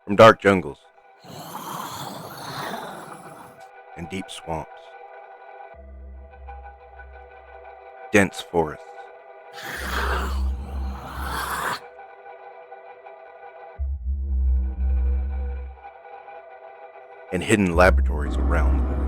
From dark jungles and deep swamps, dense forests, and hidden laboratories around the world.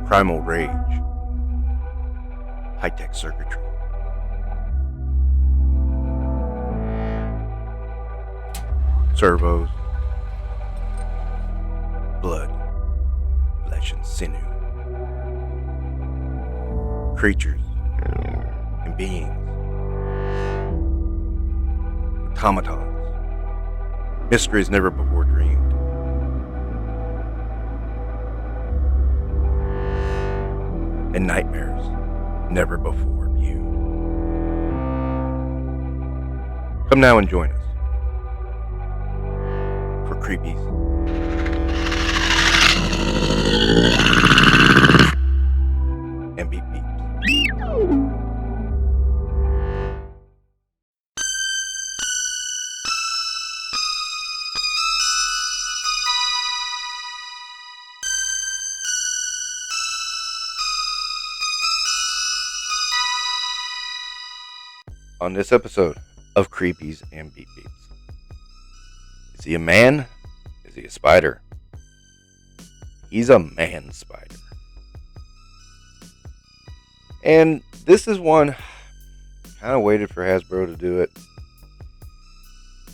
Primal rage, high-tech circuitry, servos, blood, flesh and sinew, creatures and beings, automatons, mysteries never before dreamed. And nightmares never before viewed. Come now and join us for Creepies and Beep Beeps. On this episode of Creepies and Beep Beeps. Is he a man? Is he a spider? He's a man spider. And this is one, kind of waited for Hasbro to do it.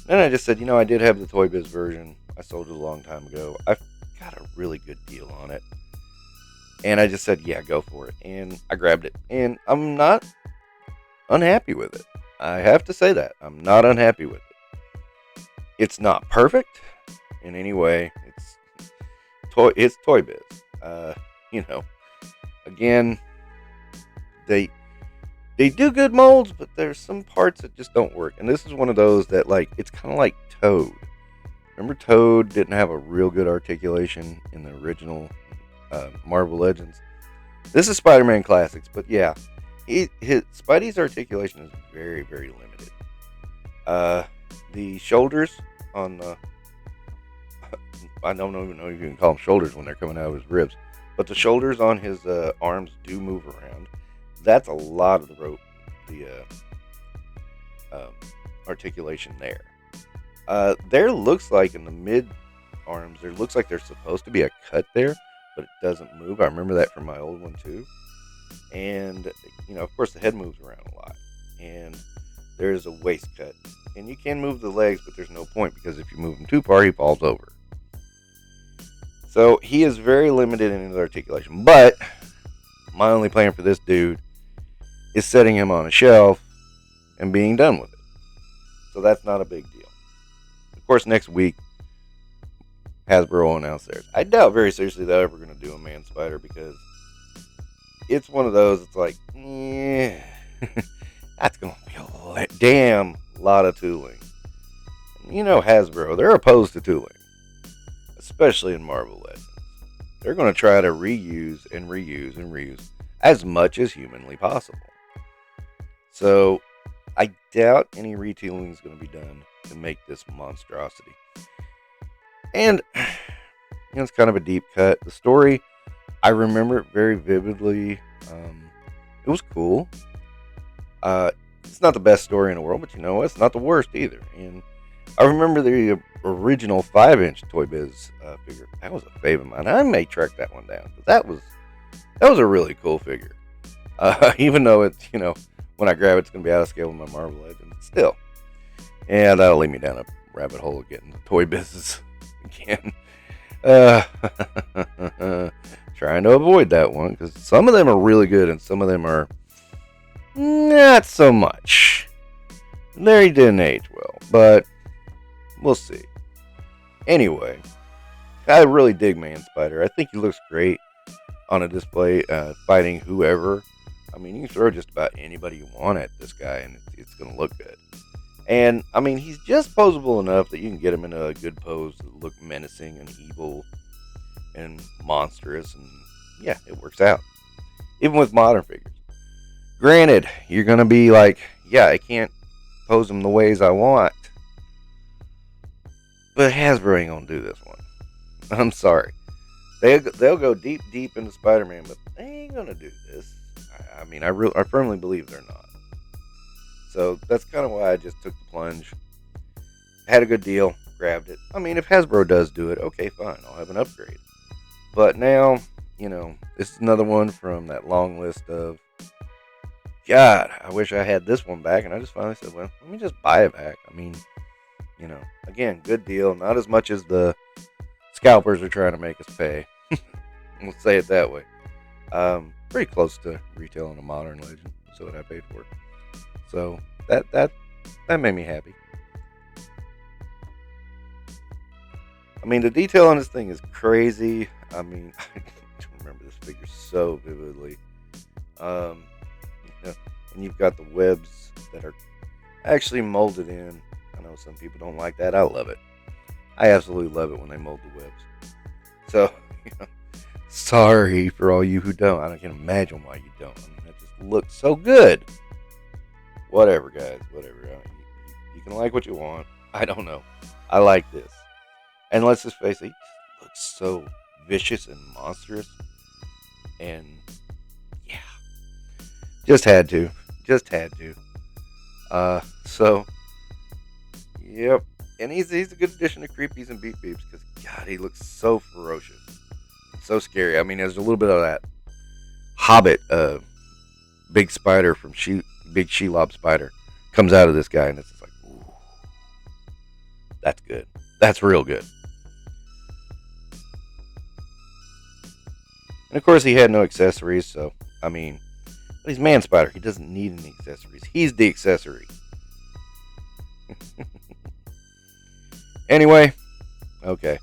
Then I just said, I did have the Toy Biz version. I sold it a long time ago. I got a really good deal on it. And I just said, yeah, go for it. And I grabbed it. And I'm not unhappy with it. I have to say that. I'm not unhappy with it. It's not perfect in any way. It's Toy Biz. Again, they do good molds, but there's some parts that just don't work. And this is one of those that, it's kind of like Toad. Remember Toad didn't have a real good articulation in the original Marvel Legends? This is Spider-Man Classics, but yeah. Spidey's articulation is very, very limited. The shoulders on the... I don't even know if you can call them shoulders when they're coming out of his ribs. But the shoulders on his arms do move around. That's a lot of the rope, articulation there. There looks like in the mid arms, there looks like there's supposed to be a cut there, but it doesn't move. I remember that from my old one too. And, of course, the head moves around a lot. And there's a waist cut. And you can move the legs, but there's no point because if you move him too far, he falls over. So he is very limited in his articulation. But my only plan for this dude is setting him on a shelf and being done with it. So that's not a big deal. Of course, next week, Hasbro will announce theirs. I doubt very seriously they're ever going to do a man spider because it's one of those, it's like, that's going to be a damn lot of tooling. Hasbro, they're opposed to tooling, especially in Marvel Legends. They're going to try to reuse and reuse and reuse as much as humanly possible. So, I doubt any retooling is going to be done to make this monstrosity. And, it's kind of a deep cut. The story, I remember it very vividly. It was cool. It's not the best story in the world, but it's not the worst either. And I remember the original 5-inch Toy Biz figure. That was a fave of mine. I may track that one down. But that was a really cool figure. Even though it's, when I grab it, it's going to be out of scale with my Marvel Legends. Still. And that'll lead me down a rabbit hole of getting the Toy Biz's again. Trying to avoid that one because some of them are really good and some of them are not so much. There he didn't age well, but we'll see. Anyway, I really dig Man Spider. I think he looks great on a display, fighting whoever. I mean, you can throw just about anybody you want at this guy, and it's going to look good. And, I mean, he's just posable enough that you can get him in a good pose that look menacing and evil and monstrous, and yeah, it works out. Even with modern figures. Granted, you're going to be like, yeah, I can't pose him the ways I want. But Hasbro ain't going to do this one. I'm sorry. They'll go deep into Spider-Man, but they ain't going to do this. I mean, I firmly believe they're not. So that's kind of why I just took the plunge. Had a good deal, grabbed it. I mean, if Hasbro does do it, okay, fine, I'll have an upgrade. But now, you know, this is another one from that long list of, God, I wish I had this one back. And I just finally said, well, let me just buy it back. I mean, you know, again, good deal. Not as much as the scalpers are trying to make us pay. Let's say it that way. Pretty close to retail on a modern Legend. That's what I paid for. So that made me happy. I mean, the detail on this thing is crazy. I mean, I remember this figure so vividly. And you've got the webs that are actually molded in. I know some people don't like that. I love it. I absolutely love it when they mold the webs. So, you know, sorry for all you who don't. I can imagine why you don't. I mean, that just looks so good. Whatever, guys. Whatever. You can like what you want. I don't know. I like this. And let's just face it, he looks so vicious and monstrous. And, yeah. Just had to. So, yep. And he's a good addition to Creepies and Beeps because, God, he looks so ferocious. So scary. I mean, there's a little bit of that Hobbit big spider from Big Shelob Spider comes out of this guy, and it's just like, ooh, that's good. That's real good. And of course, he had no accessories, so, I mean, but he's Man Spider. He doesn't need any accessories. He's the accessory. Anyway, okay.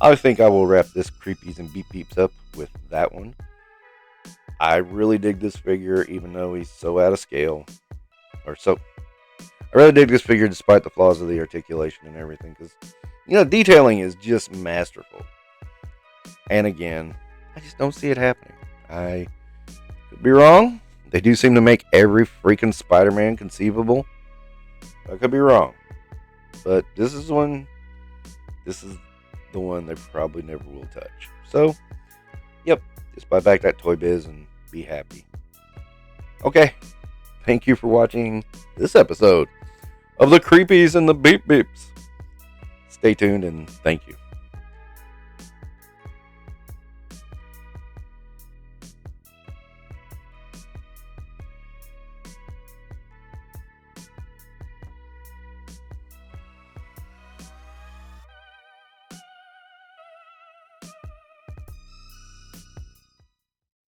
I think I will wrap this Creepies and Beeps up with that one. I really dig this figure, even though he's so out of scale. I really dig this figure despite the flaws of the articulation and everything, because, you know, detailing is just masterful. And again, I just don't see it happening. I could be wrong. They do seem to make every freaking Spider-Man conceivable. I could be wrong. But this is the one they probably never will touch. So, yep, just buy back that Toy Biz and be happy. Okay, thank you for watching this episode of the Creepies and the Beeps. Stay tuned and thank you.